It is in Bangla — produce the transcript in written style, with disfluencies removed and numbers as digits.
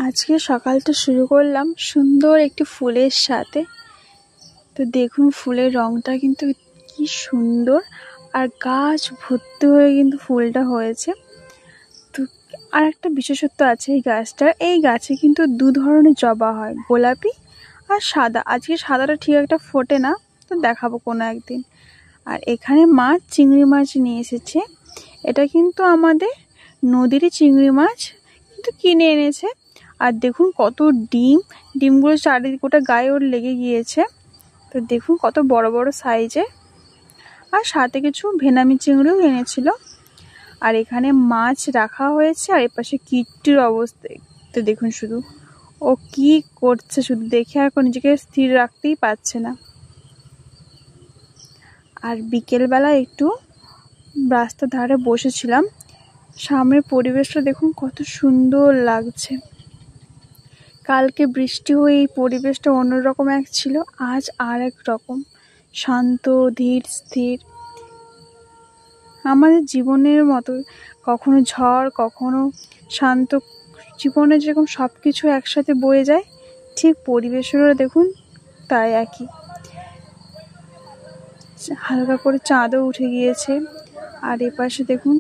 আজকে সকালটা শুরু করলাম সুন্দর একটি ফুলের সাথে। তো দেখুন ফুলের রংটা কিন্তু কি সুন্দর, আর গাছ ভর্তি হয়ে কিন্তু ফুলটা হয়েছে। তো আর একটা বিশেষত্ব আছে এই গাছটার, এই গাছে কিন্তু দু ধরনের জবা হয়, গোলাপি আর সাদা। আজকে সাদাটা ঠিক একটা ফোটে না, তো দেখাবো কোনো একদিন। আর এখানে মাছ, চিংড়ি মাছ নিয়ে এসেছে। এটা কিন্তু আমাদের নদীরই চিংড়ি মাছ, কিন্তু কিনে এনেছে। আর দেখুন কত ডিমগুলো চারিদিকে গোটা গায়ে ওর লেগে গিয়েছে। তো দেখুন কত বড় বড় সাইজে। আর সাথে কিছু ভেনামি চিংড়িও এনেছিল। আর এখানে মাছ রাখা হয়েছে, আর এপাশে কিট্টুর অবস্থা তো দেখুন শুধু, ও কি করছে শুধু দেখে এখন নিজেকে স্থির রাখতেই পারছে না। আর বিকেলবেলা একটু রাস্তার ধারে বসেছিলাম, সামনের পরিবেশটা দেখুন কত সুন্দর লাগছে। কালকে বৃষ্টি হয়ে এই পরিবেশটা অন্যরকম এক ছিল, আজ আর এক রকম শান্ত, ধীর, স্থির। আমাদের জীবনের মতো কখনো ঝড়, কখনো শান্ত। জীবনে যেরকম সব কিছু একসাথে বয়ে যায়, ঠিক পরিবেশেরও দেখুন তাই একই। হালকা করে চাঁদও উঠে গিয়েছে। আর এপাশে দেখুন